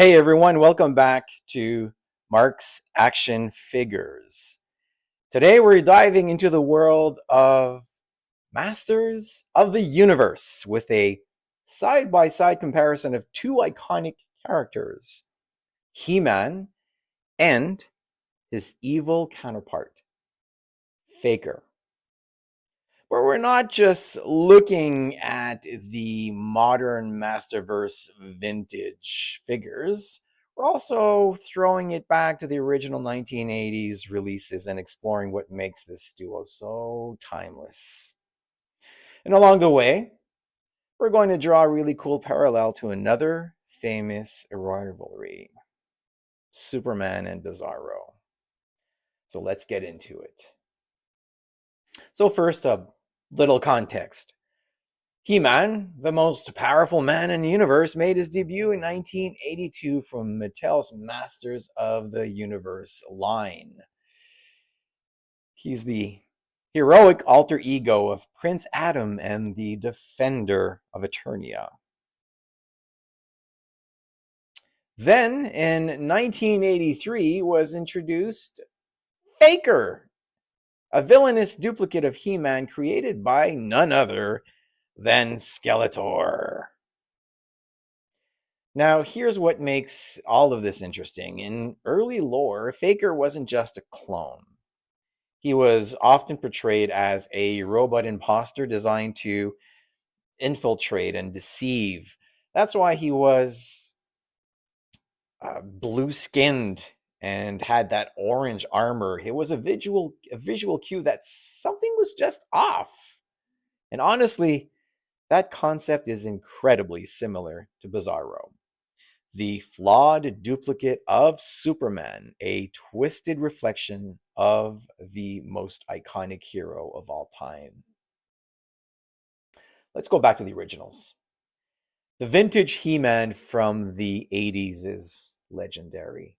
Hey everyone, welcome back to Mark's Action Figures. Today we're diving into the world of Masters of the Universe with a side-by-side comparison of two iconic characters, He-Man and his evil counterpart, Faker. Where we're not just looking at the modern Masterverse vintage figures, we're also throwing it back to the original 1980s releases and exploring what makes this duo so timeless. And along the way, we're going to draw a really cool parallel to another famous rivalry, Superman and Bizarro. So let's get into it. So first, a little context. He-Man, the most powerful man in the universe, made his debut in 1982 from Mattel's Masters of the Universe line. He's the heroic alter ego of Prince Adam and the Defender of Eternia. Then, in 1983, was introduced Faker, a villainous duplicate of He-Man created by none other than Skeletor. Now, here's what makes all of this interesting. In early lore, Faker wasn't just a clone. He was often portrayed as a robot imposter designed to infiltrate and deceive. That's why he was blue-skinned and had that orange armor. It was a visual cue that something was just off. And honestly, that concept is incredibly similar to Bizarro, the flawed duplicate of Superman, a twisted reflection of the most iconic hero of all time. Let's go back to the originals. The vintage He-Man from the 80s is legendary.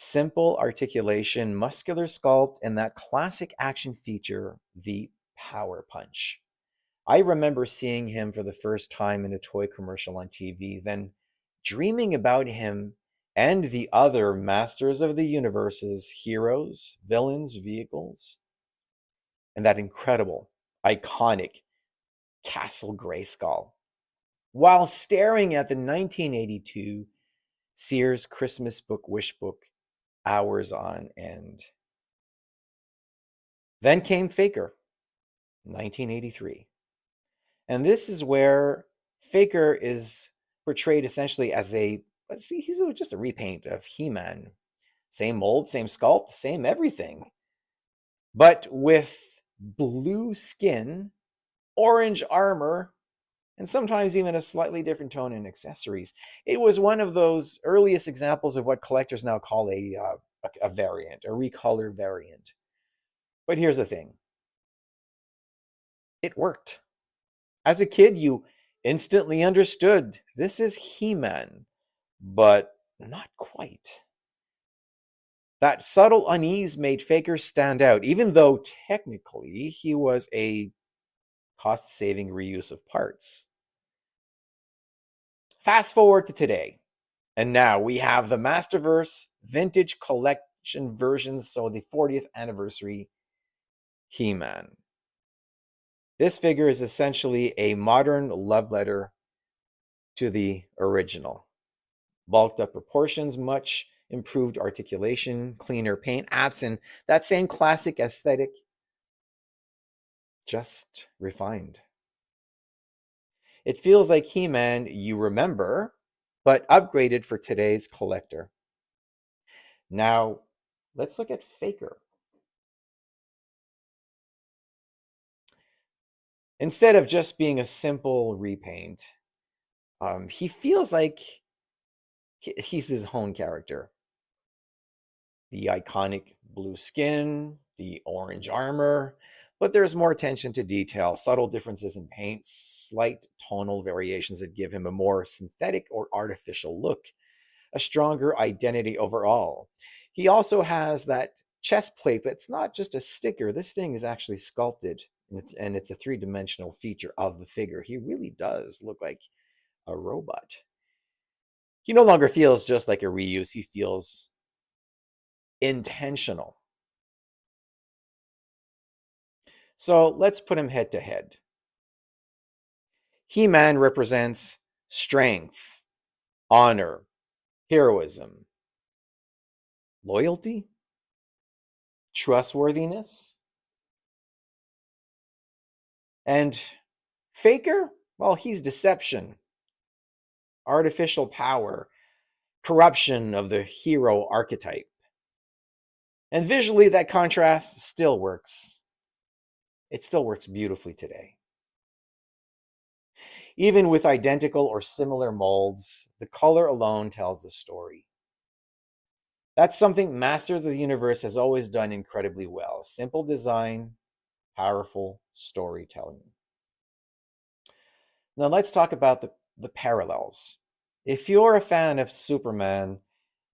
Simple articulation, muscular sculpt, and that classic action feature, the Power Punch. I remember seeing him for the first time in a toy commercial on TV, then dreaming about him and the other Masters of the Universe's heroes, villains, vehicles, and that incredible, iconic Castle Grayskull, while staring at the 1982 Sears Christmas Book Wish Book hours on end. Then came Faker, 1983. And this is where Faker is portrayed essentially as he's just a repaint of He-Man. Same mold, same sculpt, same everything. But with blue skin, orange armor, and sometimes even a slightly different tone in accessories. It was one of those earliest examples of what collectors now call a variant, a recolor variant. But here's the thing. It worked. As a kid, you instantly understood this is He-Man, but not quite. That subtle unease made Faker stand out, even though technically he was a cost-saving reuse of parts. Fast forward to today, and now we have the Masterverse Vintage Collection versions, so the 40th anniversary He-Man. This figure is essentially a modern love letter to the original. Bulked up proportions, much improved articulation, cleaner paint, absent that same classic aesthetic, just refined. It feels like He-Man you remember, but upgraded for today's collector. Now, let's look at Faker. Instead of just being a simple repaint, he feels like he's his own character. The iconic blue skin, the orange armor, but there's more attention to detail, subtle differences in paint, slight tonal variations that give him a more synthetic or artificial look, a stronger identity overall. He also has that chest plate, but it's not just a sticker. This thing is actually sculpted, and it's a three-dimensional feature of the figure. He really does look like a robot. He no longer feels just like a reuse, he feels intentional. So let's put him head to head. He-Man represents strength, honor, heroism, loyalty, trustworthiness. And Faker, well, he's deception, artificial power, corruption of the hero archetype. And visually, that contrast still works. It still works beautifully today. Even with identical or similar molds, the color alone tells the story. That's something Masters of the Universe has always done incredibly well. Simple design, powerful storytelling. Now let's talk about the parallels. If you're a fan of Superman,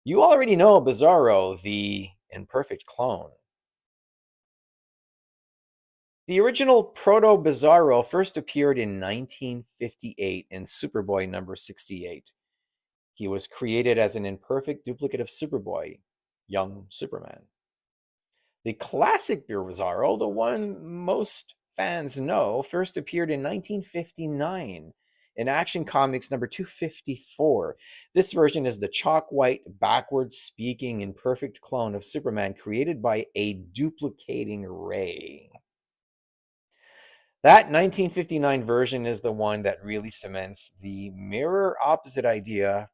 you already know Bizarro, the imperfect clone. The original Proto-Bizarro first appeared in 1958 in Superboy number 68. He was created as an imperfect duplicate of Superboy, young Superman. The classic Bizarro, the one most fans know, first appeared in 1959 in Action Comics number 254. This version is the chalk white, backwards speaking, imperfect clone of Superman created by a duplicating ray. That 1959 version is the one that really cements the mirror opposite idea,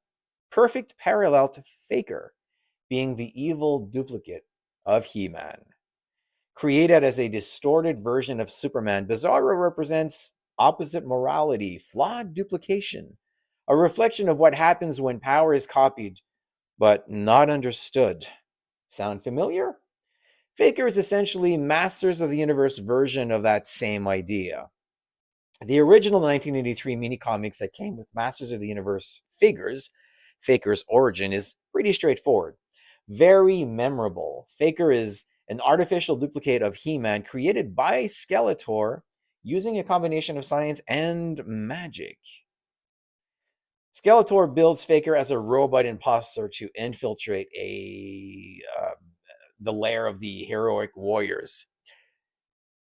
perfect parallel to Faker being the evil duplicate of He-Man. Created as a distorted version of Superman, Bizarro represents opposite morality, flawed duplication, a reflection of what happens when power is copied but not understood. Sound familiar? Faker is essentially Masters of the Universe version of that same idea. The original 1983 mini comics that came with Masters of the Universe figures, Faker's origin is pretty straightforward. Very memorable. Faker is an artificial duplicate of He-Man created by Skeletor using a combination of science and magic. Skeletor builds Faker as a robot imposter to infiltrate the lair of the heroic warriors.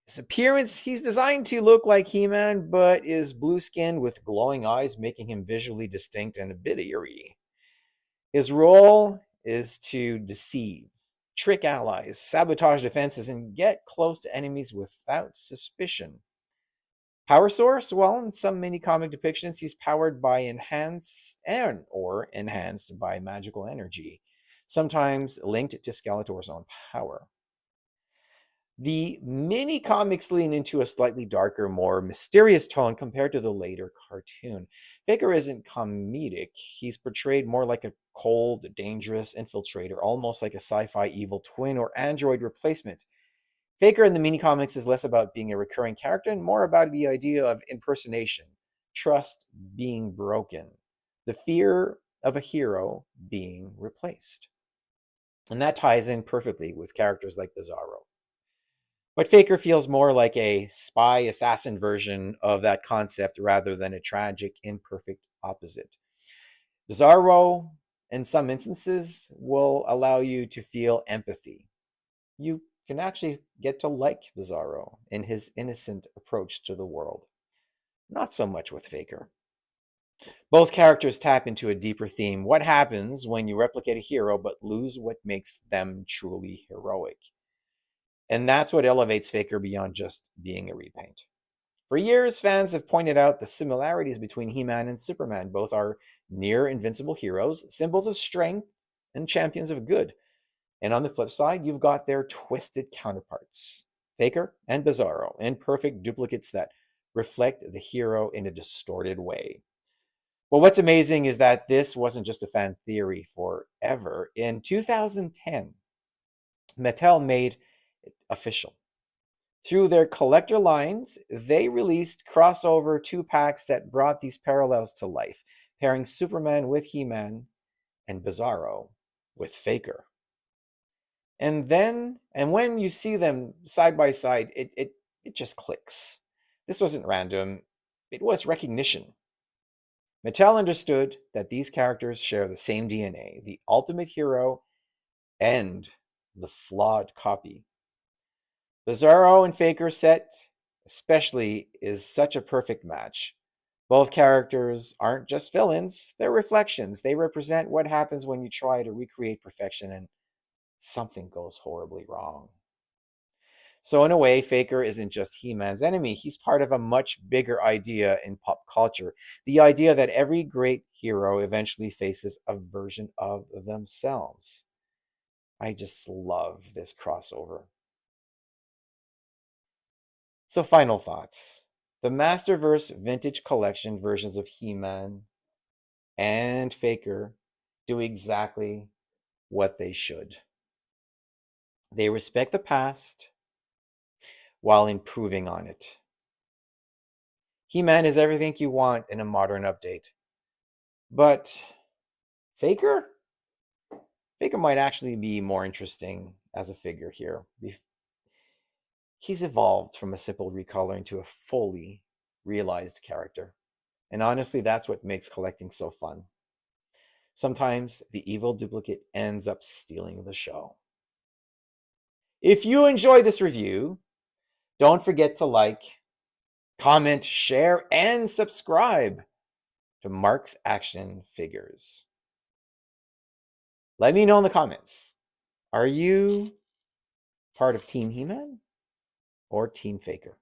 His appearance, he's designed to look like He-Man, but is blue-skinned with glowing eyes, making him visually distinct and a bit eerie. His role is to deceive, trick allies, sabotage defenses, and get close to enemies without suspicion. Power source? Well, in some mini comic depictions, he's powered by enhanced by magical energy, sometimes linked to Skeletor's own power. The mini comics lean into a slightly darker, more mysterious tone compared to the later cartoon. Faker isn't comedic. He's portrayed more like a cold, dangerous infiltrator, almost like a sci-fi evil twin or android replacement. Faker in the mini comics is less about being a recurring character and more about the idea of impersonation, trust being broken, the fear of a hero being replaced. And that ties in perfectly with characters like Bizarro. But Faker feels more like a spy assassin version of that concept rather than a tragic, imperfect opposite. Bizarro, in some instances, will allow you to feel empathy. You can actually get to like Bizarro in his innocent approach to the world. Not so much with Faker. Both characters tap into a deeper theme. What happens when you replicate a hero but lose what makes them truly heroic? And that's what elevates Faker beyond just being a repaint. For years, fans have pointed out the similarities between He-Man and Superman. Both are near invincible heroes, symbols of strength, and champions of good. And on the flip side, you've got their twisted counterparts, Faker and Bizarro, imperfect duplicates that reflect the hero in a distorted way. Well, what's amazing is that this wasn't just a fan theory forever. In 2010, Mattel made official. Through their collector lines, they released crossover 2-packs that brought these parallels to life, pairing Superman with He-Man and Bizarro with Faker. And when you see them side by side, it just clicks. This wasn't random, it was recognition. Mattel understood that these characters share the same DNA, the ultimate hero and the flawed copy. Bizarro and Faker set, especially, is such a perfect match. Both characters aren't just villains, they're reflections. They represent what happens when you try to recreate perfection and something goes horribly wrong. So, in a way, Faker isn't just He Man's enemy, he's part of a much bigger idea in pop culture, the idea that every great hero eventually faces a version of themselves. I just love this crossover. So, final thoughts. The Masterverse Vintage Collection versions of He Man and Faker do exactly what they should. They respect the past while improving on it. He Man is everything you want in a modern update. But Faker? Faker might actually be more interesting as a figure here. He's evolved from a simple recoloring to a fully realized character. And honestly, that's what makes collecting so fun. Sometimes the evil duplicate ends up stealing the show. If you enjoy this review, don't forget to like, comment, share, and subscribe to Mark's Action Figures. Let me know in the comments. Are you part of Team He-Man or Team Faker?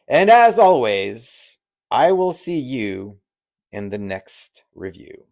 And as always, I will see you in the next review.